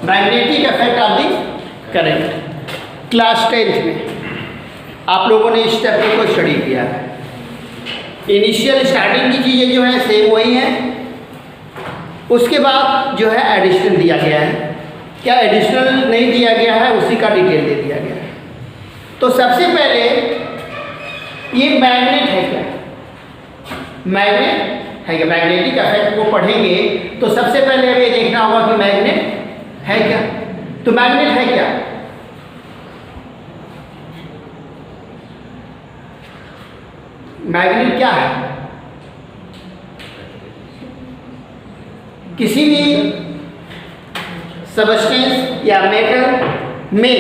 Magnetic effect of the current. Class 10th में आप लोगों ने इस चैप्टर को स्टडी किया है। इनिशियल स्टार्टिंग की चीज़ें जो हैं सेम वही हैं, उसके बाद जो है एडिशनल दिया गया है। क्या एडिशनल नहीं दिया गया है, उसी का डिटेल दे दिया गया है। तो सबसे पहले ये मैग्नेट है क्या, मैग्नेट है क्या, मैग्नेटिक इफेक्ट को पढ़ेंगे तो सबसे पहले हमें देखना होगा कि मैग्नेट है क्या। तो मैग्नेट है क्या, मैग्नेट क्या है? किसी भी सबस्टेंस या मेटल में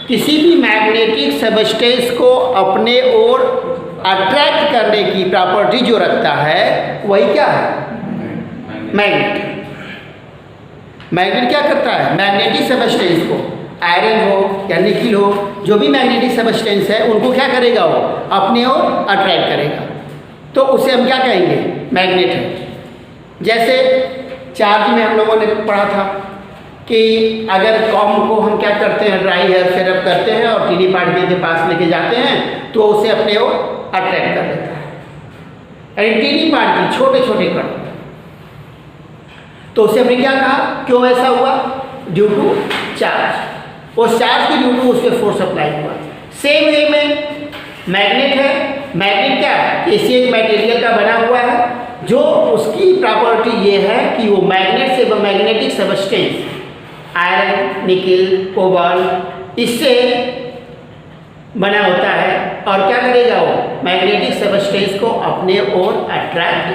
किसी भी मैग्नेटिक सबस्टेंस को अपने ओर अट्रैक्ट करने की प्रॉपर्टी जो रखता है वही क्या है, मैग्नेट। मैग्नेट क्या करता है, मैग्नेटिक सबस्टेंस को, आयरन हो या निकिल हो, जो भी मैग्नेटिक सबस्टेंस है उनको क्या करेगा, वो अपने ओर अट्रैक्ट करेगा। तो उसे हम क्या कहेंगे, मैग्नेट है। जैसे चार्ज में हम लोगों ने पढ़ा था कि अगर कॉम को हम क्या करते हैं, ड्राई हेयर से रब करते हैं और टीनी पार्टिकल के पास लेके जाते हैं तो उसे अपने ओर अट्रैक्ट कर लेता है। यानी टीनी पार्टिकल, छोटे छोटे कण। तो उसे हमने क्या कहा, क्यों ऐसा हुआ, ड्यू टू चार्ज। उस चार्ज के ड्यू टू उसके फोर्स अप्लाई हुआ। सेम वे में मैग्नेट है। मैग्नेट क्या है, इसी एक मटेरियल का बना हुआ है जो उसकी प्रॉपर्टी ये है कि वो मैग्नेट से magnetic substance, iron, nickel, cobalt, इससे बना होता है और क्या करेगा, वो मैग्नेटिक सबस्टेंस को अपने ओर अट्रैक्ट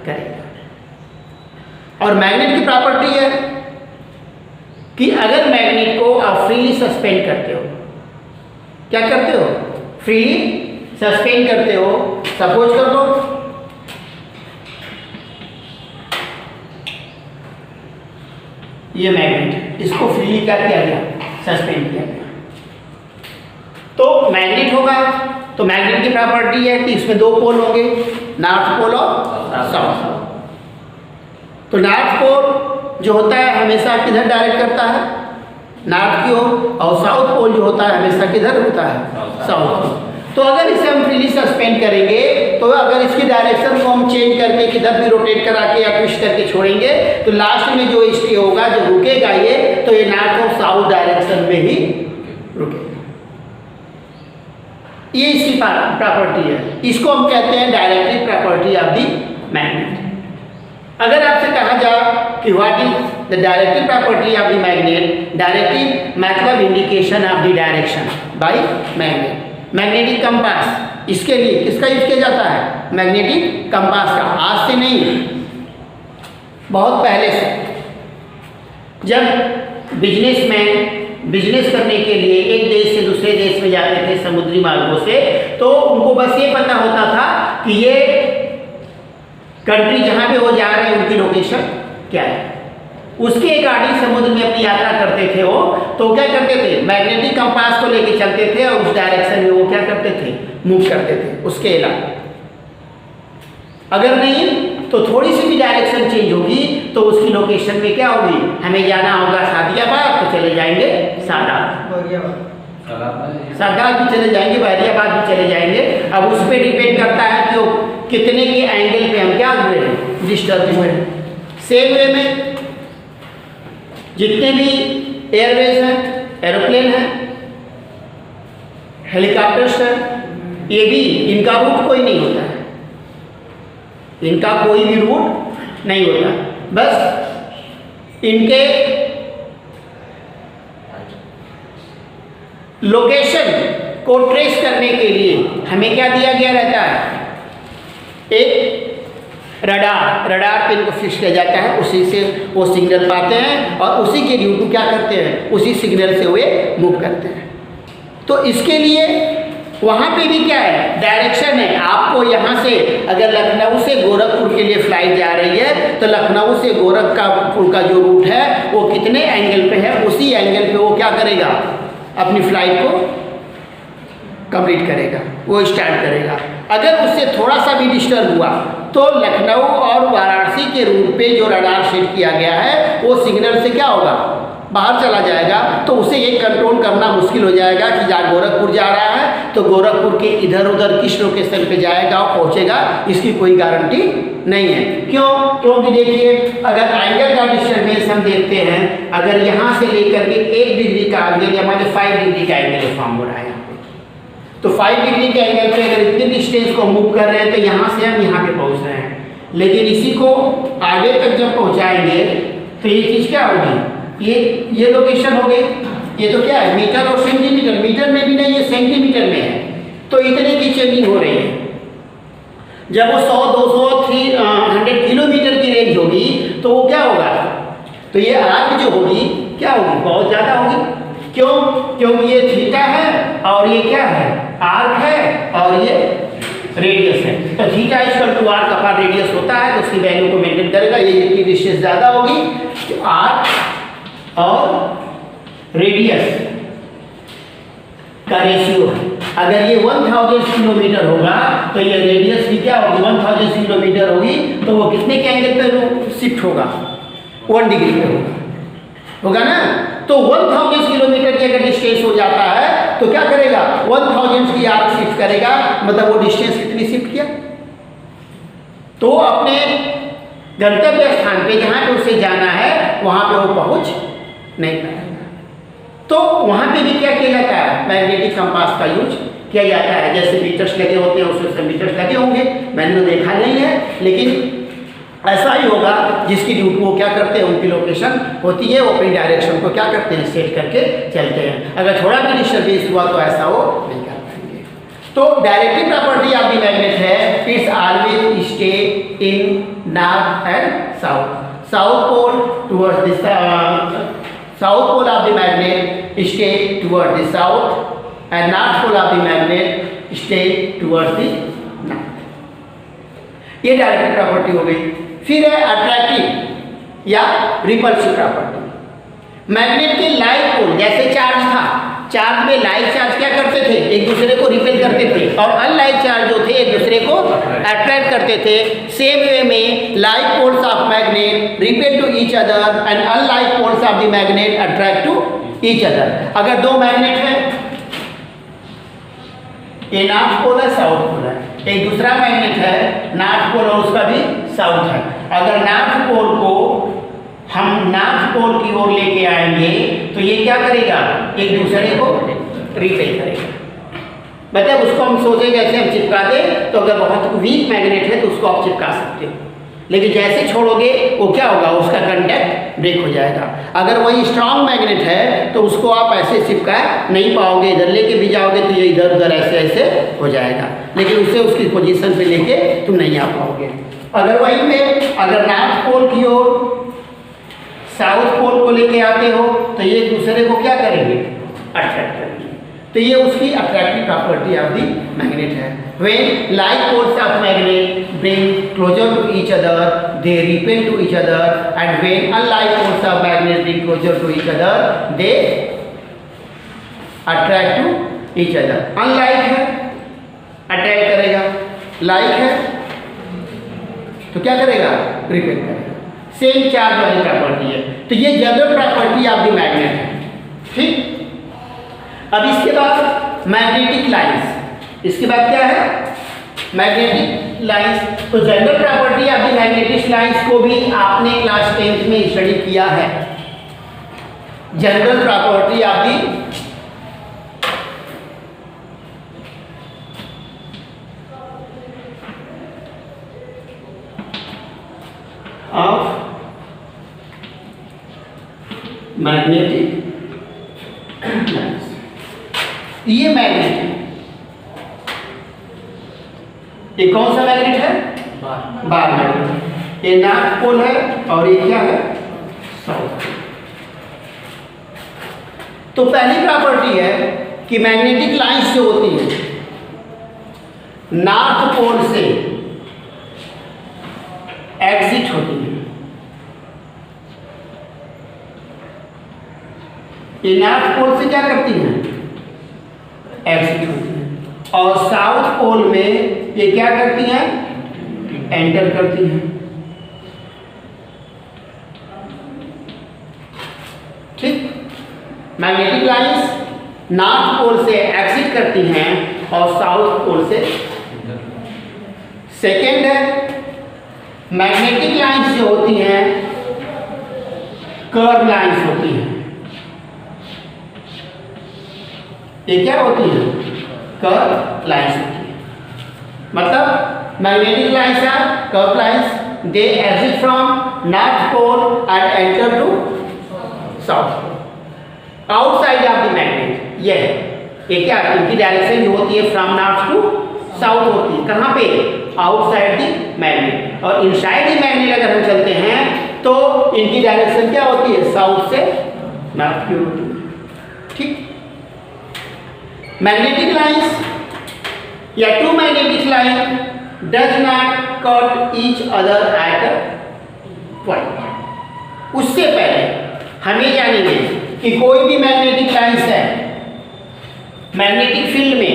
करेगा। और मैग्नेट की प्रॉपर्टी है कि अगर मैग्नेट को आप फ्रीली सस्पेंड करते हो, क्या करते हो, फ्रीली सस्पेंड करते हो, सपोज कर दो ये मैग्नेट, इसको फ्रीली क्या किया गया, सस्पेंड किया गया, तो मैग्नेट होगा। तो मैग्नेट की प्रॉपर्टी है कि इसमें दो पोल होंगे, नॉर्थ पोल और साउथ पोल। तो नॉर्थ पोल जो होता है हमेशा किधर डायरेक्ट करता है, नॉर्थ की ओर, और साउथ पोल जो होता है हमेशा किधर होता है, साउथ पोल। तो अगर इसे हम फ्रीली सस्पेंड करेंगे तो अगर इसकी डायरेक्शन को हम चेंज करके किधर भी रोटेट करा के या ट्विस्ट करके छोड़ेंगे तो लास्ट में जो स्टे होगा, जो रुकेगा ये, तो ये नॉर्थ और साउथ डायरेक्शन में ही रुकेगा। ये इसकी प्रॉपर्टी है। इसको हम कहते हैं directive property of the magnet. अगर आपसे कहा जाए कि what is the directive property of the magnet, directive मतलब indication of the direction by magnet. Magnetic compass, इसके लिए किसका यूज किया जाता है, मैग्नेटिक कंपास का। आज से नहीं, बहुत पहले से। जब बिजनेसमैन बिजनेस करने के लिए एक देश से दूसरे देश में जाते थे समुद्री मार्गों से, तो उनको बस ये पता होता था कि ये कंट्री जहाँ पे वो जा रहे हैं उनकी लोकेशन क्या है। उसके अकॉर्डिंग समुद्र में अपनी यात्रा करते थे वो। तो क्या करते थे, मैग्नेटिक कंपास को लेके चलते थे और उस डायरेक्शन में वो क्या करते थे, मूव करते थे उसके अलावा। अगर नहीं तो थोड़ी सी भी डायरेक्शन चेंज होगी तो उसकी लोकेशन में क्या होगी, हमें जाना होगा सादियाबाद तो चले जाएंगे सादात, सादात भी चले जाएंगे, बहरियाबाद भी चले जाएंगे। अब उस पर डिपेंड करता है कि वो कितने के एंगल पे हम क्या हुए हैं, डिस्टर्ब हुए हैं। सेम वे में जितने भी एयरवेज हैं, एरोप्लेन हैं, हेलीकॉप्टर्स हैं, ये भी इनका रूट कोई नहीं होता है, इनका कोई भी रूट नहीं होता। बस इनके लोकेशन को ट्रेस करने के लिए हमें क्या दिया गया रहता है, एक रडार। रडार पे इनको फिक्स किया जाता है, उसी से वो सिग्नल पाते हैं और उसी के ड्यू टू क्या करते हैं, उसी सिग्नल से वे मूव करते हैं। तो इसके लिए वहाँ पे भी क्या है, डायरेक्शन है। आपको यहाँ से अगर लखनऊ से गोरखपुर के लिए फ्लाइट जा रही है तो लखनऊ से गोरखपुर का जो रूट है वो कितने एंगल पे है, उसी एंगल पे वो क्या करेगा, अपनी फ्लाइट को कंप्लीट करेगा, वो स्टार्ट करेगा। अगर उससे थोड़ा सा भी डिस्टर्ब हुआ तो लखनऊ और वाराणसी के रूट पे जो रडार सेट किया गया है वो सिग्नल से क्या होगा, बाहर चला जाएगा तो उसे ये कंट्रोल करना मुश्किल हो जाएगा कि जहाँ गोरखपुर जा रहा है तो गोरखपुर के इधर उधर किस लोकेशन पे जाएगा और पहुँचेगा, इसकी कोई गारंटी नहीं है। क्यों? क्योंकि देखिए अगर एंगल का डिस्टर्बेंस हम देखते हैं, अगर यहाँ से लेकर के 1 डिग्री का एंगल हमारे 5 डिग्री का एंगल फॉर्म हो रहा है, तो 5 डिग्री के एंगल पे अगर इतनी डिस्टेंस को मूव कर रहे हैं तो यहाँ से हम यहाँ पे पहुँच रहे हैं, लेकिन इसी को आगे तक जब पहुँचाएंगे तो ये चीज़ क्या होगी, ये लोकेशन हो गई। ये तो क्या है, मीटर और सेंटीमीटर, मीटर में भी नहीं, ये सेंटीमीटर में है। तो इतने की चेंजिंग हो रही है। जब वो 100, 200, 300 किलोमीटर की रेंज होगी तो वो क्या होगा, तो ये आर्क जो होगी क्या होगी, बहुत ज़्यादा होगी। क्यों? क्योंकि ये थीटा है और ये क्या है, आर्क है और ये रेडियस है। तो theta equal to arc upon radius होता है, तो उसकी वैल्यू को मेंटेन करेगा। ये जितनी डिस्टेंस ज़्यादा होगी तो आर्क और रेडियस का रेशियो है। अगर ये 1000 किलोमीटर होगा तो ये रेडियस भी क्या होगी, 1000 किलोमीटर होगी, तो वो कितने के एंगल पे शिफ्ट होगा, 1 डिग्री पे होगा ना। तो 1000 किलोमीटर की अगर डिस्टेंस हो जाता है तो क्या करेगा, 1000 की आर्क शिफ्ट करेगा, मतलब वो डिस्टेंस कितनी शिफ्ट किया, तो अपने गंतव्य स्थान पे जहाँ पे उसे जाना है वहाँ पे वो पहुँच नहीं पाएगा। तो वहाँ पे भी क्या किया जाता है, मैग्नेटिक कंपास का यूज किया जाता है। जैसे मीटर्स लगे होते हैं उससे मीटर्स लगे होंगे, मैंने तो देखा नहीं है, लेकिन ऐसा ही होगा जिसकी ड्यूटी वो क्या करते हैं, उनकी लोकेशन होती है, वो अपनी डायरेक्शन को क्या करते हैं, सेट करके चलते हैं। अगर थोड़ा भी डिस्टर्बेंस हुआ तो ऐसा वो नहीं कर पाएंगे। तो directive property of the magnet है, it's always stay in north and south. South pole towards the south pole of the magnet stay towards the south and north pole of the magnet stay towards the north. ये directive property हो गई। फिर है attractive या repulsive property. Magnet के like pole, जैसे charge था, charge में लाइक चार्ज क्या करते थे, एक दूसरे को रिपेल करते थे, और अनलाइक चार्ज जो थे एक दूसरे को अट्रैक्ट करते थे। सेम वे में like poles of magnet repel to each other and unlike poles of the magnet attract to each other. अगर दो मैग्नेट है, ये नॉर्थ पोल है, साउथ पोल है, एक दूसरा मैग्नेट है नॉर्थ पोल और उसका भी साउथ है। अगर नॉर्थ पोल को हम नॉर्थ पोल की ओर लेके आएंगे तो ये क्या करेगा, एक दूसरे को रिपेल करेगा। मतलब उसको हम सोचेंगे ऐसे हम चिपका दें, तो अगर बहुत वीक मैग्नेट है तो उसको आप चिपका सकते हो, लेकिन जैसे छोड़ोगे वो क्या होगा, उसका कंटेक्ट ब्रेक हो जाएगा। अगर वही स्ट्रांग मैग्नेट है तो उसको आप ऐसे चिपका नहीं पाओगे, इधर लेके भी जाओगे तो ये इधर उधर ऐसे ऐसे हो जाएगा, लेकिन उसे उसकी पोजीशन पे लेके तुम नहीं आ पाओगे। अगर वहीं पे अगर नॉर्थ पोल की ओर साउथ पोल को लेके आते हो तो ये एक दूसरे को क्या करेंगे, अट्रैक्ट करेंगे। तो ये उसकी attractive property of the magnet है। When like poles of magnet bring closer to each other they repel to each other, and when unlike poles of magnet bring closer to each other they attract to each other. Unlike है attract करेगा, like है तो क्या करेगा, repel करेगा। Same charge वाली property है। तो ये general property of the magnet है, ठीक। अब इसके बाद मैग्नेटिक लाइंस, इसके बाद क्या है, मैग्नेटिक लाइंस। तो general property of the magnetic lines को भी आपने क्लास 10th में स्टडी किया है। General property of the magnetic lines. ये मैग्नेट है, ये कौन सा मैग्नेट है, बार मैग्नेट। ये नॉर्थ पोल है और ये क्या है, साउथ। तो पहली प्रॉपर्टी है कि मैग्नेटिक लाइंस जो होती है नॉर्थ पोल से एग्जिट होती है। ये नॉर्थ पोल से क्या करती हैं, एग्जिट होती हैं, और साउथ पोल में ये क्या करती हैं, एंटर करती हैं, ठीक, मैग्नेटिक लाइंस नॉर्थ पोल से एग्जिट करती हैं और साउथ पोल से। सेकेंड है, मैग्नेटिक लाइंस जो होती हैं कर्व लाइंस होती हैं। ये क्या होती है? कर्व लाइंस होती है। मतलब magnetic lines are curve lines, they exit from north pole and enter to south pole outside of the magnet. ये क्या, इनकी डायरेक्शन जो होती है फ्रॉम नॉर्थ टू साउथ होती है। कहाँ पे? Outside the magnet. और इनसाइड द मैग्नेट अगर हम चलते हैं तो इनकी डायरेक्शन क्या होती है? साउथ से नॉर्थ की होती है। ठीक, मैग्नेटिक लाइंस या two magnetic line does not cut each other at a point. उससे पहले हमें जानेंगे कि कोई भी मैग्नेटिक लाइंस है, मैग्नेटिक फील्ड में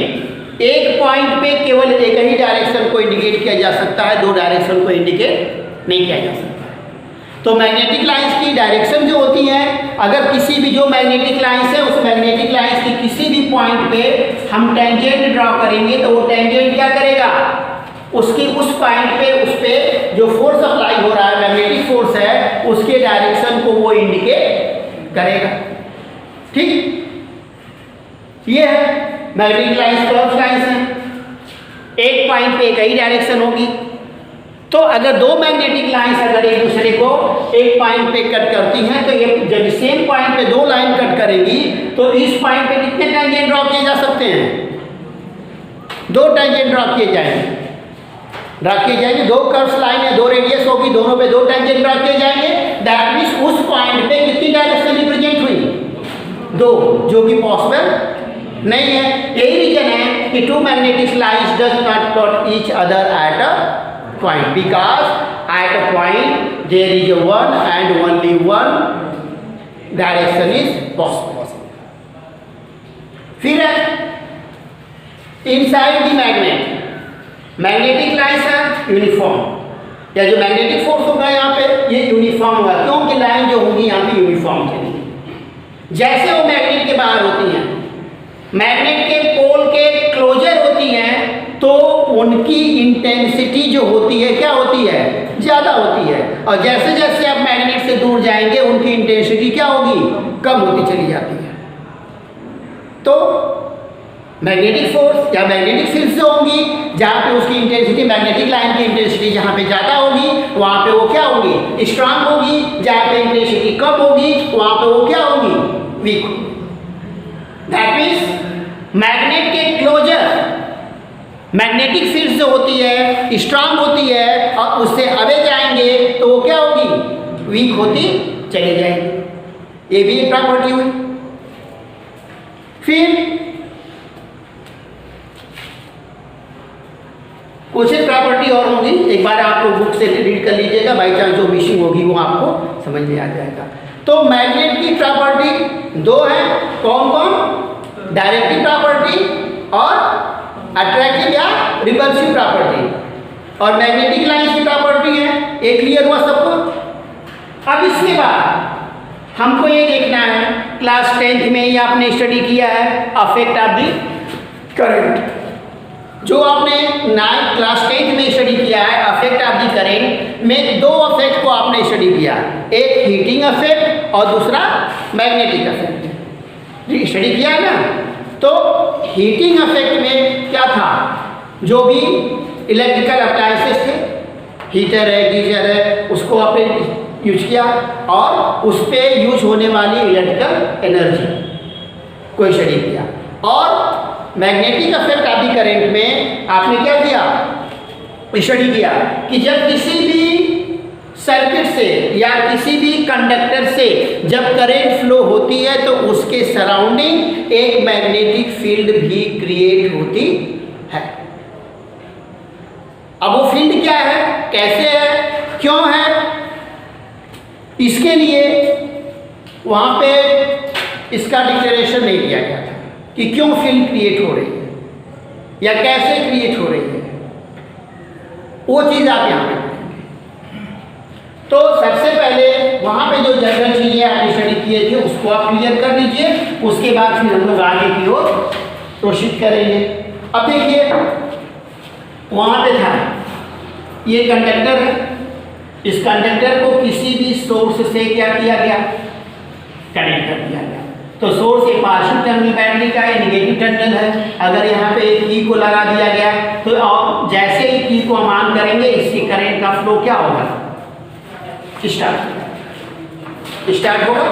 एक पॉइंट पे केवल एक ही डायरेक्शन को इंडिकेट किया जा सकता है, दो डायरेक्शन को इंडिकेट नहीं किया जा सकता है। तो मैग्नेटिक लाइंस की डायरेक्शन जो होती है, अगर किसी भी जो मैग्नेटिक लाइंस है उस मैग्नेटिक लाइंस की किसी भी पॉइंट पे हम टेंजेंट ड्रॉ करेंगे तो वो टेंजेंट क्या करेगा? उसकी उस पॉइंट पे, उस पे जो फोर्स अप्लाई हो रहा है, मैग्नेटिक फोर्स है, उसके डायरेक्शन को वो इंडिकेट करेगा। ठीक, ये है मैग्नेटिक लाइंस, कर्व लाइंस है। एक पॉइंट पे एक ही डायरेक्शन होगी। तो अगर दो मैग्नेटिक लाइंस अगर एक दूसरे को एक पॉइंट पे कट करती हैं तो ये जब सेम पॉइंट पे दो लाइन कट करेंगी तो इस पॉइंट पे कितने टेंजेंट ड्रॉ किए जा सकते हैं? दो टेंजेंट ड्रॉ किए जाएंगे। दो कर्व्स लाइन है, दो रेडियस होगी, दोनों पे दो टेंजेंट ड्रॉ किए जाएंगे। दैट मींस उस पॉइंट पे कितनी डायरेक्शन रिप्रेजेंट हुई? दो, जो कि पॉसिबल नहीं है। यही रीजन है कि two magnetic lines does not cut each other at a point, because at a point there is one and only one direction is possible. फिर है inside the magnet, magnetic lines है uniform, या जो magnetic force होगा यहाँ पे ये uniform होगा, क्योंकि लाइन जो होगी यहाँ पे यूनिफॉर्म चलेगी। जैसे वो मैग्नेट के बाहर होती हैं, मैग्नेट के पोल के क्लोजर होती हैं, तो उनकी इंटेंसिटी जो होती है क्या होती है? ज़्यादा होती है। और जैसे जैसे आप मैग्नेट से दूर जाएंगे उनकी इंटेंसिटी क्या होगी? कम होती चली जाती है। तो मैग्नेटिक फोर्स या मैग्नेटिक फील्ड से होंगी, जहाँ पे उसकी इंटेंसिटी, मैग्नेटिक लाइन की इंटेंसिटी जहाँ पे ज़्यादा होगी वहाँ पे वो क्या होगी? स्ट्रांग होगी। जहाँ पे इंटेंसिटी कम होगी वहाँ पे वो क्या होगी? वीक होगी। दैट मीन्स मैग्नेट के क्लोजर मैग्नेटिक फील्ड जो होती है स्ट्रांग होती है और उससे अवे जाएंगे तो वो क्या होगी? वीक होती चली जाएगी। ये भी एक प्रॉपर्टी हुई। फिर कुछ एक प्रॉपर्टी और होगी, एक बार आप लोग बुक से रीड कर लीजिएगा, बाई चांस जो मिसिंग होगी वो आपको समझ में आ जाएगा। तो मैग्नेट की प्रॉपर्टी दो है, कौन कौन? डायरेक्टिव प्रॉपर्टी और अट्रैक्टिव या रिपल्सिव प्रॉपर्टी। और मैग्नेटिक लाइंस की प्रॉपर्टी है। एक क्लियर हुआ सबको? अब इसके बाद हमको ये देखना है, क्लास 10th में ही आपने स्टडी किया है अफेक्ट ऑफ द करंट। जो आपने क्लास 10th में स्टडी किया है अफेक्ट ऑफ द करंट में, दो अफेक्ट को आपने स्टडी किया, एक हीटिंग अफेक्ट और दूसरा मैग्नेटिक अफेक्ट स्टडी किया है ना। तो हीटिंग अफेक्ट में क्या था? जो भी इलेक्ट्रिकल अप्लायंसेस थे, हीटर है, गीजर है, उसको आपने यूज किया और उस पर यूज होने वाली इलेक्ट्रिकल एनर्जी को स्टडी किया। और magnetic affect of the current में आपने क्या किया? स्टडी किया कि जब किसी भी सर्किट से या किसी भी कंडक्टर से जब करंट फ्लो होती है तो उसके सराउंडिंग एक मैग्नेटिक फील्ड भी क्रिएट होती है। अब वो फील्ड क्या है, कैसे है, क्यों है, इसके लिए वहां पे इसका डिक्लेरेशन नहीं किया गया था कि क्यों फील्ड क्रिएट हो रही है या कैसे क्रिएट हो रही है। वो चीज़ आप यहाँ पे तो सबसे पहले वहाँ पे जो जनरल चीज़ें आपने स्टडी किए थे उसको आप क्लियर कर लीजिए, उसके बाद फिर हम लोग आगे की ओर प्रोसीड करेंगे। अब देखिए वहाँ पे था ये कंडक्टर है, इस कंडक्टर को किसी भी सोर्स से क्या किया गया, कनेक्ट कर दिया गया। तो सोर्स एक पॉजिटिव टर्मिनल बैटरी का है, नेगेटिव टर्मिनल है। अगर यहाँ पे एक की को लगा दिया गया तो जैसे ही की को हम ऑन करेंगे इससे करंट का फ्लो क्या होगा, स्टार्ट होगा।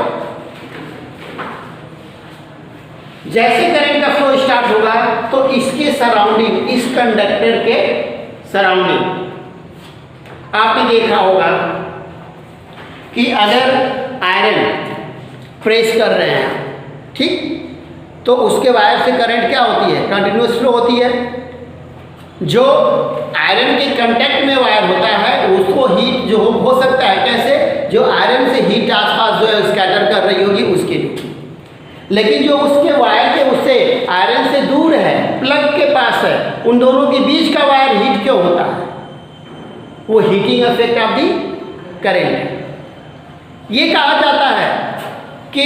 जैसे करंट का फ्लो स्टार्ट होगा तो इसके सराउंडिंग, इस कंडक्टर के सराउंडिंग आपने देखा होगा कि अगर आयरन प्रेस कर रहे हैं, ठीक, तो उसके वायर से करंट क्या होती है, कंटिन्यूअस फ्लो होती है। जो आयरन के कांटेक्ट में वायर होता है उसको हीट जो हो सकता है, कैसे, जो आयरन से हीट आसपास जो है स्कैटर कर रही होगी उसके लिए। लेकिन जो उसके वायर के उससे आयरन से दूर है, प्लग के पास है, उन दोनों के बीच का वायर हीट क्यों होता है, वो heating effect of the current है। ये कहा जाता है कि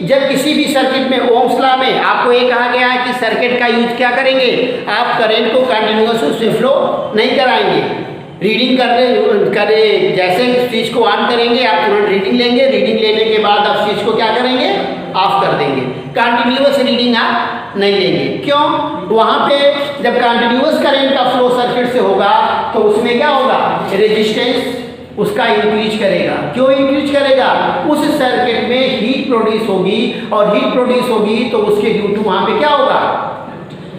जब किसी भी सर्किट में ओम्स लॉ में आपको ये कहा गया है कि सर्किट का यूज क्या करेंगे, आप करंट को कंटिन्यूअस उससे फ्लो नहीं कराएंगे, रीडिंग करे जैसे स्विच को ऑन करेंगे आप तुरंत रीडिंग लेंगे, रीडिंग लेने के बाद आप स्विच को क्या करेंगे, ऑफ कर देंगे। कंटिन्यूअस रीडिंग आप नहीं लेंगे, क्यों, वहाँ पे जब कंटिन्यूअस करंट का फ्लो सर्किट से होगा तो उसमें क्या होगा, रेजिस्टेंस उसका इंक्रीज करेगा। क्यों इंक्रीज करेगा, उस सर्किट में हीट प्रोड्यूस होगी और हीट प्रोड्यूस होगी तो उसके ड्यू टू वहाँ पे क्या होगा,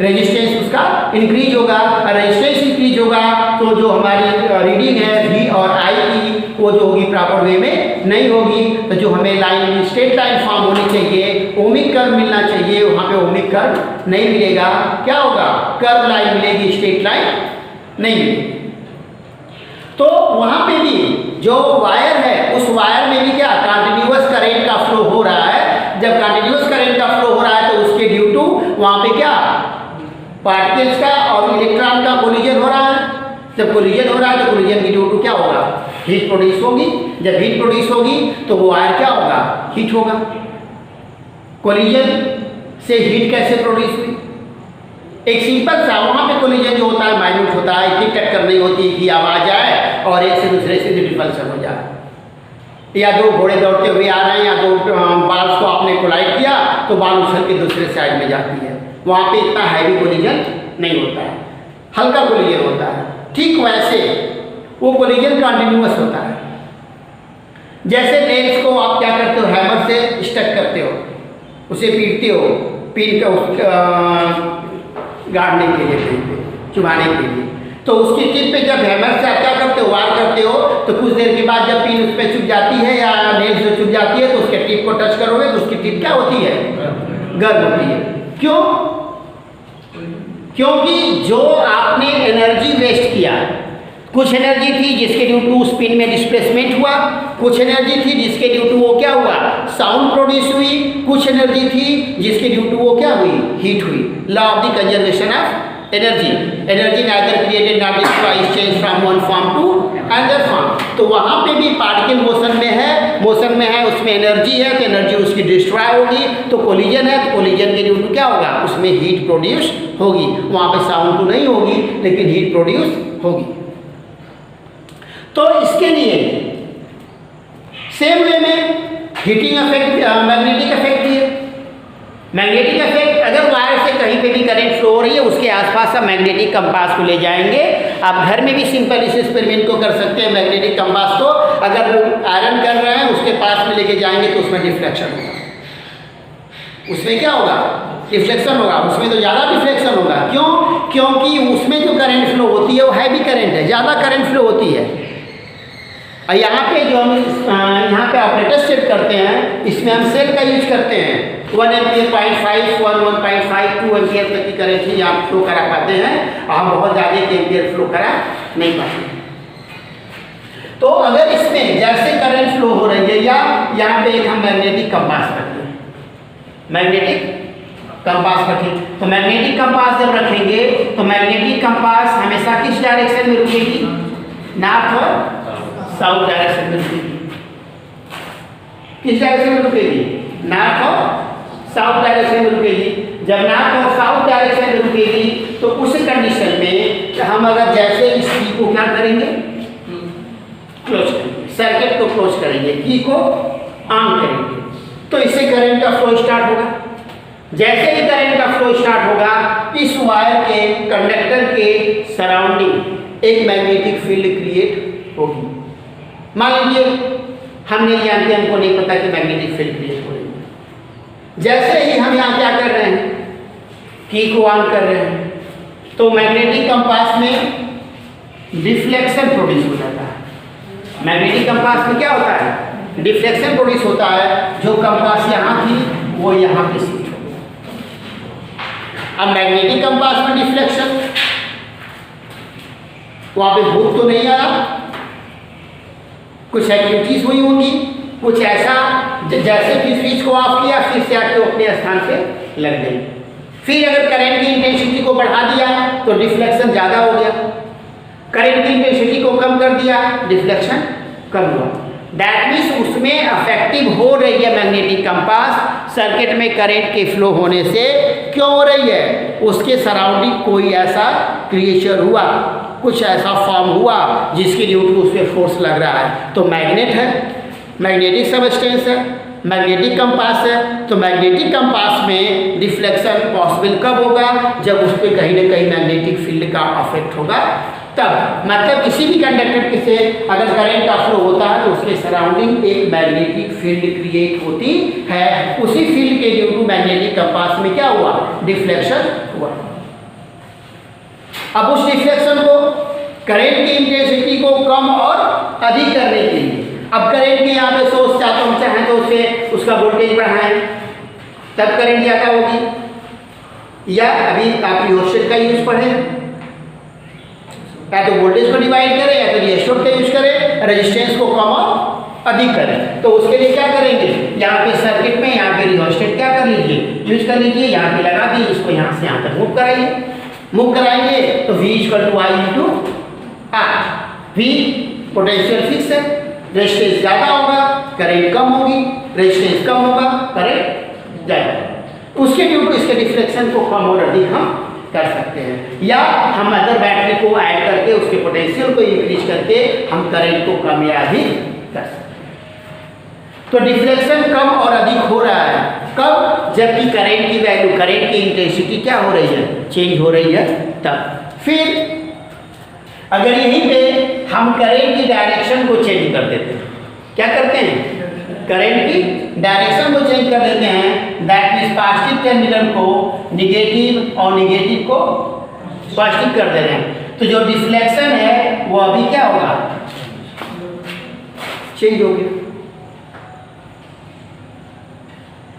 रेजिस्टेंस उसका इंक्रीज होगा। और रेजिस्टेंस इंक्रीज होगा तो जो हमारी रीडिंग है V और I की वो जो होगी प्रॉपर वे में नहीं होगी। तो जो हमें लाइन स्ट्रेट लाइन फॉर्म होनी चाहिए, ओमिक कर्व मिलना चाहिए, वहाँ पे ओमिक कर्व नहीं मिलेगा। क्या होगा, कर्व लाइन मिलेगी, स्ट्रेट लाइन नहीं मिलेगी। तो वहाँ पे भी जो वायर है उस वायर में भी क्या कंटिन्यूअस करंट का फ्लो हो रहा है। जब कंटिन्यूअस करंट का फ्लो हो रहा है तो उसके ड्यू टू वहाँ पे क्या पार्टिकल्स का और इलेक्ट्रॉन का कोलिजन हो रहा है। जब कोलिजन हो रहा है तो कोलिजन की ड्यू टू क्या होगा, हीट प्रोड्यूस होगी। जब हीट प्रोड्यूस होगी तो वो वायर क्या होगा, हीट होगा। कोलिजन से हीट कैसे प्रोड्यूस हुई, एक सिंपल सा, वहाँ पे कोलिजन जो होता है माइन्यूट होता है, इतनी टक्कर नहीं होती कि आवाज आए और एक से दूसरे से रिपल्सन हो जाए, या दो घोड़े दौड़ते हुए आ रहे हैं या दो बाल्स को आपने कोलाइड किया तो बाल उछल के दूसरे साइड में जाती है। वहाँ पे इतना हैवी कोलिजन नहीं होता है, हल्का कोलिजन होता है। ठीक वैसे वो कोलिजन कंटिन्यूअस होता है। जैसे नेल्स को आप क्या करते हो, हैमर से स्टक करते हो, उसे पीटते हो, पीट कर गाड़ने के लिए, कहीं पे चुभाने के लिए, तो उसकी टिप पे जब हैमर से आप क्या करते हो, वार करते हो, तो कुछ देर के बाद जब पिन उस पर चुभ जाती है या नेल जो चुभ जाती है तो उसके टिप को टच करोगे तो उसकी टिप क्या होती है, गर्म होती है। क्यों, क्योंकि जो आपने एनर्जी वेस्ट किया, कुछ एनर्जी थी जिसके ड्यू टू उस पिन में डिस्प्लेसमेंट हुआ, कुछ एनर्जी थी जिसके ड्यू टू वो क्या हुआ, साउंड प्रोड्यूस हुई, कुछ एनर्जी थी जिसके ड्यू टू वो क्या हुई, हीट हुई। Law of the conservation of energy, energy neither created not destroyed, change from one form to another form. तो वहाँ पे भी पार्टिकल मोशन में है, उसमें एनर्जी है तो एनर्जी उसकी डिस्ट्रॉय होगी। तो कोलिजन है तो कोलिजन के ड्यू टू क्या होगा, उसमें हीट प्रोड्यूस होगी। वहाँ पे साउंड तो नहीं होगी लेकिन हीट प्रोड्यूस होगी। तो इसके लिए सेम वे में हीटिंग इफेक्ट, मैग्नेटिक इफेक्ट भी है। मैग्नेटिक इफेक्ट, अगर वायर से कहीं पे भी करंट फ्लो हो रही है उसके आसपास आप मैग्नेटिक कंपास को ले जाएंगे। आप घर में भी सिंपल इस एक्सपेरिमेंट को कर सकते हैं। मैग्नेटिक कंपास को अगर आयरन कर रहे हैं उसके पास में लेके जाएंगे तो उसमें डिफ्लेक्शन होगा, उसमें क्या होगा, डिफ्लेक्शन होगा। उसमें तो ज़्यादा डिफ्लेक्शन होगा। क्यों, क्योंकि उसमें जो करंट फ्लो होती है वो हैवी करंट है, ज़्यादा करंट फ्लो होती है। और यहाँ पे जो हम यहाँ पे ऑपरेटर सेट करते हैं, इसमें हम सेल का यूज करते हैं। 1 एम्पियर 0.5 1.5 2 एम्पियर तक की करंट ही आप फ्लो करा पाते हैं। हम बहुत ज़्यादा के एम्पियर फ्लो करा नहीं पाते। तो अगर इसमें जैसे करंट फ्लो हो रही है, या यहाँ पे एक हम मैग्नेटिक कंपास रखते हैं, मैग्नेटिक कंपास रखें, तो मैग्नेटिक कंपास जब रखेंगे तो मैग्नेटिक कंपास हमेशा किस डायरेक्शन में रुकेगी, नॉर्थ और साउथ डायरेक्शन में रुकेगी। किस डायरेक्शन में रुकेगी, साउथ डायरेक्शन में रुकेगी। जब नॉर्थ और साउथ डायरेक्शन में रुकेगी तो उस कंडीशन में हम अगर जैसे इस की को क्या करेंगे, क्लोज करेंगे, सर्किट को क्लोज करेंगे, की को ऑन करेंगे, तो इससे करंट का फ्लो स्टार्ट होगा। जैसे ही करंट का फ्लो स्टार्ट होगा, इस वायर के कंडक्टर के सराउंडिंग एक मैग्नेटिक फील्ड क्रिएट होगी। मान लीजिए हम नहीं जानते, हमको नहीं पता कि मैग्नेटिक फील्ड क्रिएट हो रही है। जैसे ही हम यहाँ क्या कर रहे हैं, की को ऑन कर रहे हैं, तो मैग्नेटिक कंपास में डिफ्लेक्शन प्रोड्यूस हो जाता है। मैग्नेटिक कंपास में क्या होता है, डिफ्लेक्शन प्रोड्यूस होता है। जो कंपास यहाँ थी वो यहाँ पे शिफ्ट हो गया। अब मैग्नेटिक कंपास में डिफ्लेक्शन, वहाँ पे भूख तो नहीं आया, कुछ एक्टिविटीज हुई होंगी, कुछ ऐसा जैसे कि स्विच को ऑफ किया फिर से आके अपने स्थान पे लग गई। फिर अगर करंट की इंटेंसिटी को बढ़ा दिया तो डिफ्लेक्शन ज़्यादा हो गया, करंट की इंटेंसिटी को कम कर दिया, डिफ्लेक्शन कम हुआ। दैट मीन्स उसमें अफेक्टिव हो रही है मैग्नेटिक कंपास, सर्किट में करंट के फ्लो होने से क्यों हो रही है, उसके सराउंडिंग कोई ऐसा क्रिएचर हुआ, कुछ ऐसा फॉर्म हुआ जिसके ड्यू टू उस पर फोर्स लग रहा है। तो मैग्नेट है, मैग्नेटिक सबस्टेंस है, मैग्नेटिक कंपास है। तो मैग्नेटिक कंपास में डिफ्लेक्शन पॉसिबल कब होगा, जब उस पर कहीं ना कहीं मैग्नेटिक फील्ड का अफेक्ट होगा तब। मतलब किसी भी कंडक्टर के से अगर करंट का फ्लो होता है तो उसके सराउंडिंग एक मैग्नेटिक फील्ड क्रिएट होती है। उसी फील्ड के ड्यू टू मैग्नेटिक कंपास में क्या हुआ, डिफ्लेक्शन हुआ। अब उस डिफ्लेक्शन को करंट की इंटेंसिटी को कम और अधिक करने के लिए, अब करंट के यहाँ पे सोर्स चाहते हम चाहें तो उससे उसका वोल्टेज बढ़ाएं तब करंट ज़्यादा होगी, या अभी आप रियोस्टेट का यूज पढ़ें, या तो वोल्टेज को डिवाइड करें या तो रियोस्टेट का यूज करें, रेजिस्टेंस को कम और अधिक करें। तो उसके लिए क्या करेंगे, यहाँ पे सर्किट में यहाँ पे रियोस्टेट क्या कर लीजिए, यूज कर लीजिए, यहाँ पे लगा दिए, इसको यहाँ से यहाँ तक मूव कराइए। मूव कराएंगे तो V = I × R। V potential fix है, रेजिस्टेंस ज़्यादा होगा करंट कम होगी, रेजिस्टेंस कम होगा करंट ज़्यादा। उसके ड्यू टू इसके डिफ्लेक्शन को कम और अधिक हम कर सकते हैं, या हम अदर बैटरी को ऐड करके उसके पोटेंशियल को इंक्रीज करके हम करंट को कम या अधिक कर सकते हैं। तो डिफ्लेक्शन कम और अधिक हो रहा है कब, जबकि करंट की वैल्यू, करंट की इंटेंसिटी क्या हो रही है, चेंज हो रही है तब। फिर अगर यहीं पे हम करंट की डायरेक्शन को चेंज कर देते हैं, क्या करते हैं, करंट की डायरेक्शन को चेंज कर देते हैं, दैट मीन्स पॉजिटिव टर्मिनल को निगेटिव और निगेटिव को पॉजिटिव कर दे रहे हैं, तो जो डिफ्लेक्शन है वो अभी क्या होगा, चेंज हो गया।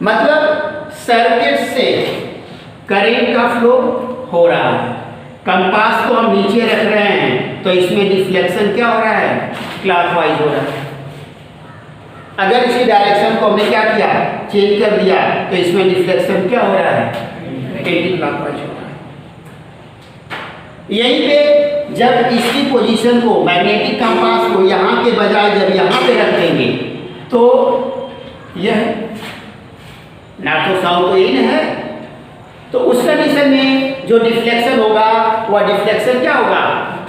मतलब सर्किट से करंट का फ्लो हो रहा है, कंपास को हम नीचे रख रहे हैं तो इसमें डिफ्लेक्शन क्या हो रहा है, क्लॉकवाइज हो रहा है। अगर इसकी डायरेक्शन को हमने क्या किया, चेंज कर दिया, तो इसमें डिफ्लेक्शन क्या हो रहा है, एंटी क्लॉकवाइज हो रहा है। यहीं पे जब इसकी पोजीशन को, मैग्नेटिक कंपास को यहाँ के बजाय जब यहाँ पे रख देंगे तो यह नॉर्थ और साउथ तो यही है, तो उस कंडीशन में जो डिफ्लेक्शन होगा वह डिफ्लेक्शन क्या होगा,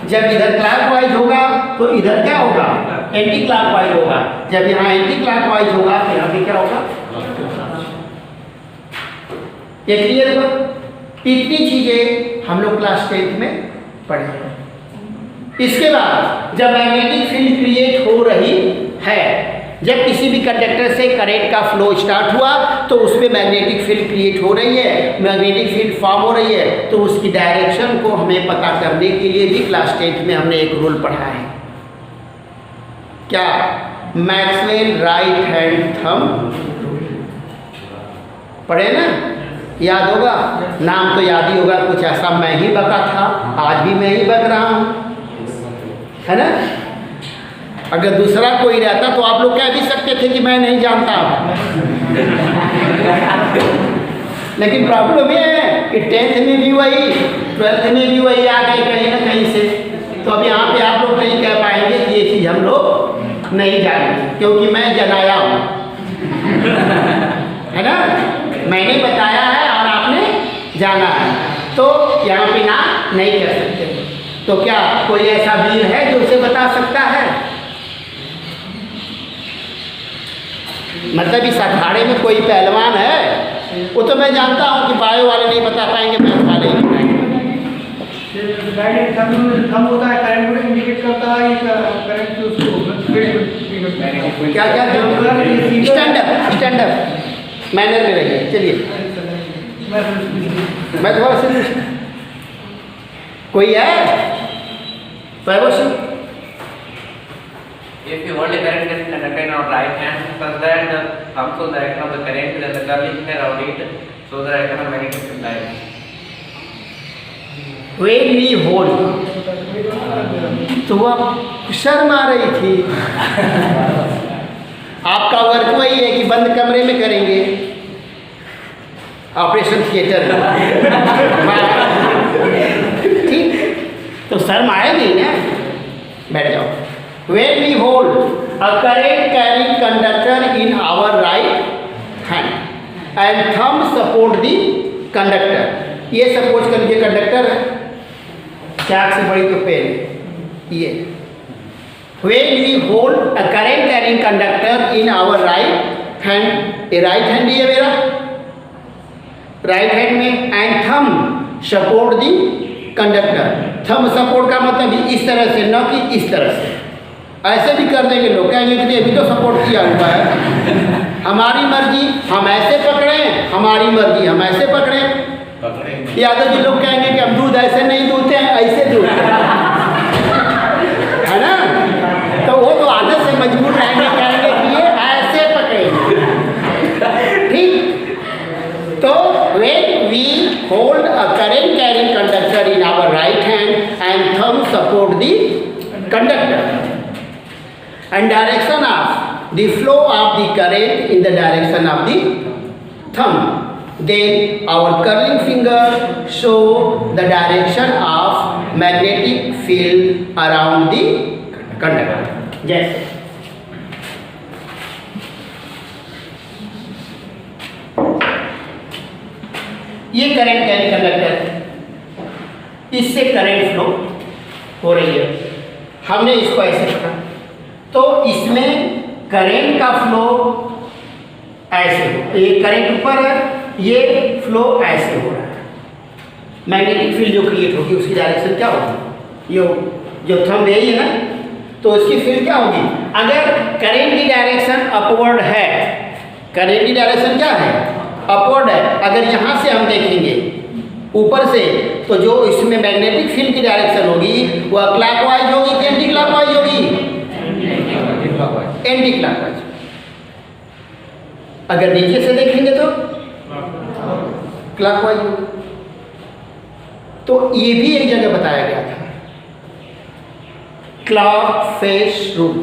जब इधर क्लॉकवाइज होगा तो इधर क्या होगा, एंटी क्लॉकवाइज होगा। जब यहाँ एंटी क्लॉकवाइज होगा तो यहाँ पे क्या होगा, ये क्लियर हुआ। इतनी चीजें हम लोग क्लास 10 में पढ़े। इसके बाद जब मैग्नेटिक फील्ड क्रिएट हो रही है, जब किसी भी कंडक्टर से करंट का फ्लो स्टार्ट हुआ तो उसमें मैग्नेटिक फील्ड क्रिएट हो रही है, मैग्नेटिक फील्ड फॉर्म हो रही है, तो उसकी डायरेक्शन को हमें पता करने के लिए भी क्लास 10 में हमने एक रूल पढ़ा है, क्या, मैक्सवेल राइट हैंड थंब पढ़े ना, याद होगा, नाम तो याद ही होगा, कुछ ऐसा मैं ही बका था, आज भी मैं ही बक रहा हूँ, है ना। अगर दूसरा कोई रहता तो आप लोग कह भी सकते थे कि मैं नहीं जानता लेकिन प्रॉब्लम ये है कि 10th में भी वही, 12th में भी वही आ गए कहीं ना कहीं से, तो अब यहाँ पे आप लोग नहीं कह पाएंगे कि ये चीज़ हम लोग नहीं जानेंगे, क्योंकि मैं जनाया हूँ, है ना, मैंने बताया है और आपने जाना है, तो यहाँ पे ना नहीं कर सकते। तो क्या कोई ऐसा वीर है जो उसे बता सकता है? मतलब इस अखाड़े में कोई पहलवान है? वो तो मैं जानता हूँ कि बायो वाले नहीं बता पाएंगे, मैथ वाले ही बताएंगे। थंब होता है, करंट को इंडिकेट करता है, करंट उसको क्या क्या स्टैंड अप मैनर में रहिए। चलिए मैं थोड़ा सा कोई है If you hold a current conductor in our right hand, such that the thumbs of the direction of the current and the curling finger around it, so the direction of magnetic field lies. When we hold, तो आप शर्म आ रही थी। आपका work वही है कि बंद कमरे में करेंगे, ऑपरेशन थिएटर में। ठीक, तो शर्म आएगी ना। बैठ जाओ। When we hold a current carrying conductor in our right hand and thumb support the conductor, ये सपोज कर लीजिए कंडक्टर है, चाक से बड़ी तो पेन ये। When we hold a current carrying conductor in our right hand, ये राइट हैंड ही है मेरा, राइट हैंड में, and thumb support the conductor. Thumb support का मतलब इस तरह से, न कि इस तरह से। ऐसे भी कर देंगे लोग, कहेंगे कि अभी तो सपोर्ट किया हुआ है, हमारी मर्जी हम ऐसे पकड़ें, हमारी मर्जी हम ऐसे पकड़ें। यादव जी लोग कहेंगे कि हम दूध ऐसे नहीं दूधते हैं, ऐसे दूधते हैं, है ना? तो वो तो आदत से मजबूर रहेंगे, कहेंगे कि ये ऐसे पकड़ेंगे। ठीक, तो when we hold a current carrying conductor in our right hand and thumb support the conductor, and direction of the flow of the current in the direction of the thumb, then our curling finger show the direction of magnetic field around the conductor. Yes. ये current carry conductor, इससे current flow हो रही है, हमने इसको ऐसे पकड़ा, तो इसमें करंट का फ्लो ऐसे हो, ये करंट ऊपर है, ये फ्लो ऐसे हो रहा है। मैग्नेटिक फील्ड जो क्रिएट होगी उसकी डायरेक्शन क्या होगी? ये जो थंब यही है ना, तो उसकी फील्ड क्या होगी? अगर करंट की डायरेक्शन अपवर्ड है, करंट की डायरेक्शन क्या है? अपवर्ड है। अगर यहाँ से हम देखेंगे ऊपर से, तो जो इसमें मैग्नेटिक फील्ड की डायरेक्शन होगी वह क्लॉकवाइज होगी कि एंटी क्लॉकवाइज होगी? Anti clockwise. अगर नीचे से देखेंगे तो क्लॉकवाइज होगी। तो ये भी एक जगह बताया गया था, clock face rule,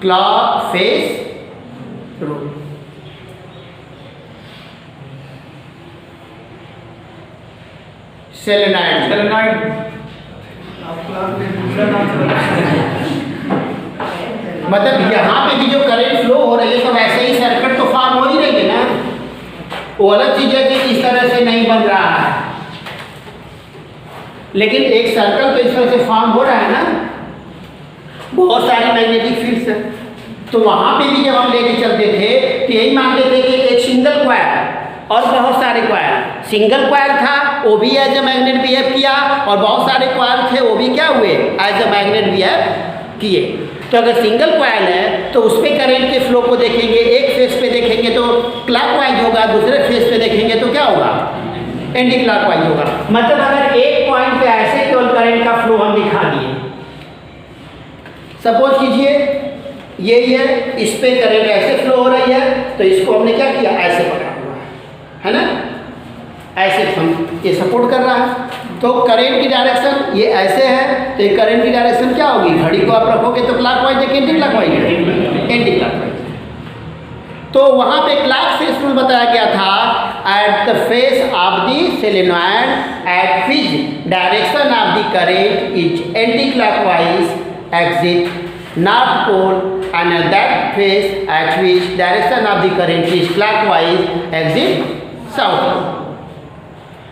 clock face rule. Selenide मतलब यहाँ पे भी जो करंट फ्लो हो रही है, तो वैसे ही सर्किट तो फॉर्म हो ही रही है ना। वो अलग चीज है कि इस तरह से नहीं बन रहा है, लेकिन एक सर्कल तो इस तरह से फॉर्म हो रहा है ना, बहुत सारी मैग्नेटिक फील्ड्स है। तो वहाँ पे भी जब हम लेके चलते थे तो यही मानते थे कि एक सिंगल क्वायर और बहुत सारे क्वायर, सिंगल क्वायर था वो भी एज ए मैग्नेट बिहेव किया, और बहुत सारे क्वायर थे वो भी क्या हुए? एज ए मैग्नेट बिहेव किए। तो अगर सिंगल क्वाइल है तो उस पर करंट के फ्लो को देखेंगे, एक फेस पे देखेंगे तो क्लॉकवाइज होगा, दूसरे फेस पे देखेंगे तो क्या होगा? एंटी क्लॉकवाइज होगा। मतलब अगर एक पॉइंट पे ऐसे केवल करंट का फ्लो हम दिखा दिए, सपोज कीजिए ये इस पे करंट ऐसे फ्लो हो रही है, तो इसको हमने क्या किया? ऐसे पकड़ा हुआ है ना, ऐसे हम ये सपोर्ट कर रहा है, तो करंट की डायरेक्शन ये ऐसे है, तो ये करंट की डायरेक्शन क्या होगी? घड़ी को आप रखोगे तो क्लॉकवाइज है कि एंटी क्लॉकवाइज है? Anti clockwise. तो वहाँ पे क्लॉक फेस रूल बताया गया था, at the face of the solenoid at which direction of the current is anti clockwise, exit north pole and at that phase at which direction of the current is clockwise exit south।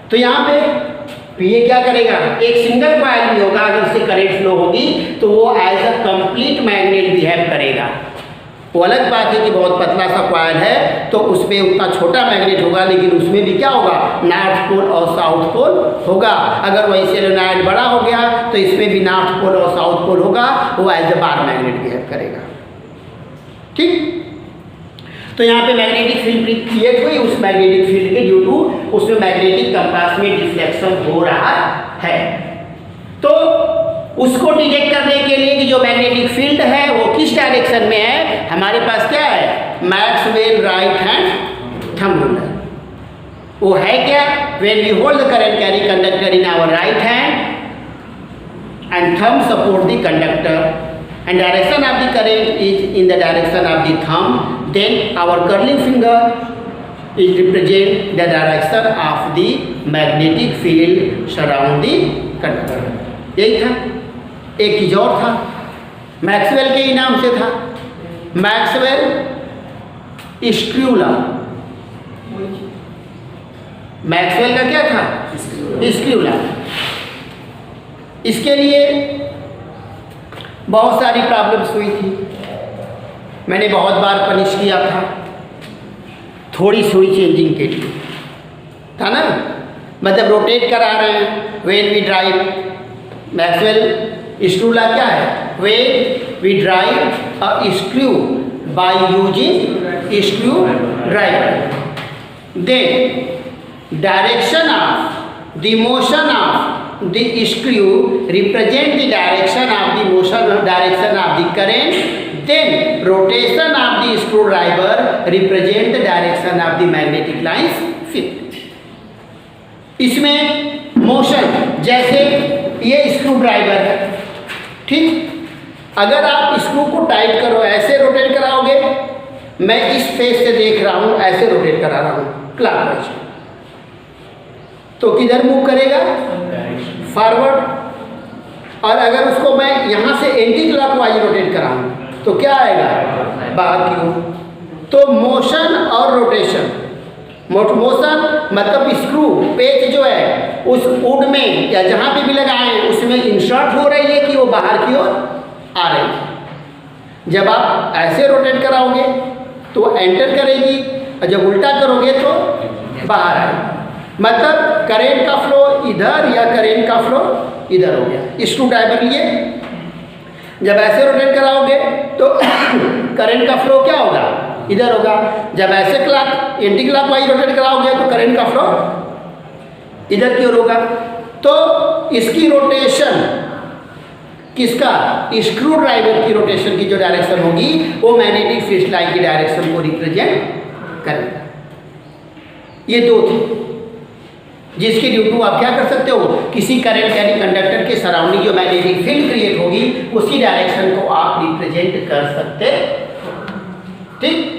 तो यहाँ पे ये क्या करेगा, एक single coil भी होगा, अगर उससे करंट फ्लो होगी तो वो as a complete magnet behave करेगा। वो अलग बात है कि बहुत पतला सा कॉइल है तो उसमें उतना छोटा मैग्नेट होगा, लेकिन उसमें भी क्या होगा, नॉर्थ पोल और साउथ पोल होगा। अगर वही सोलेनॉइड बड़ा हो गया तो इसमें भी नॉर्थ पोल और साउथ पोल होगा, वो as a bar magnet behave करेगा। ठीक, तो यहाँ पे मैग्नेटिक फील्ड क्रिएट हुई, उस मैग्नेटिक फील्ड के ड्यू टू उसमें मैग्नेटिक कंपास में डिफ्लेक्शन हो रहा है। तो उसको डिटेक्ट करने के लिए कि जो मैग्नेटिक फील्ड है वो किस डायरेक्शन में है, हमारे पास क्या है, Maxwell right hand thumb ruler. वो है क्या, when we hold the current carry conductor in our right hand and thumb support the conductor and direction of the current is in the direction of the thumb, then our curling finger is represent the direction of the magnetic field surround the conductor। यही था। एक चीज और था, Maxwell के ही नाम से था, मैक्सवेल स्क्रू लॉ। मैक्सवेल का क्या था, स्क्रू लॉ। इसके लिए बहुत सारी प्रॉब्लम्स हुई थी, मैंने बहुत बार पनिश किया था, थोड़ी सी चेंजिंग के लिए था ना, मतलब रोटेट करा रहे हैं when we drive. Maxwell screw law क्या है, when we drive a screw by using screw driver, then direction of the motion of the screw represent the direction of the motion direction of the current, then rotation of the screwdriver represent the direction of the magnetic lines field। इसमें motion, जैसे ये screw driver है, ठीक, अगर आप screw को tight करो, ऐसे रोटेट कराओगे, मैं इस फेस से देख रहा हूँ, ऐसे रोटेट करा रहा हूँ क्लॉकवाइज, तो किधर मूव करेगा, फॉरवर्ड। और अगर उसको मैं यहाँ से एंटी क्लॉकवाइज रोटेट कराऊँ तो क्या आएगा, बाहर की ओर। तो मोशन और रोटेशन, मोशन मतलब स्क्रू पेच जो है उस वुड में या जहाँ पे भी लगाए हैं उसमें इंसर्ट हो रही है कि वो बाहर की ओर आ रही है। जब आप ऐसे रोटेट कराओगे तो एंटर करेगी, और जब उल्टा करोगे तो बाहर आएगी। मतलब करेंट का फ्लो इधर या करेंट का फ्लो इधर हो गया। स्क्रू ड्राइवर लिए जब ऐसे रोटेट कराओगे तो करंट का फ्लो क्या होगा, इधर होगा। जब ऐसे क्लॉक एंटी क्लॉकवाइज रोटेट कराओगे तो करंट का फ्लो इधर की ओर होगा। तो इसकी रोटेशन किसका, स्क्रू ड्राइवर की रोटेशन की जो डायरेक्शन होगी वो मैग्नेटिक फील्ड लाइन की डायरेक्शन को रिप्रेजेंट करेगा। ये दो थे जिसके ड्यू टू आप क्या कर सकते हो, किसी करंट यानी कंडक्टर के सराउंडिंग जो मैग्नेटिक फील्ड क्रिएट होगी उसकी डायरेक्शन को आप रिप्रेजेंट कर सकते हो। ठीक।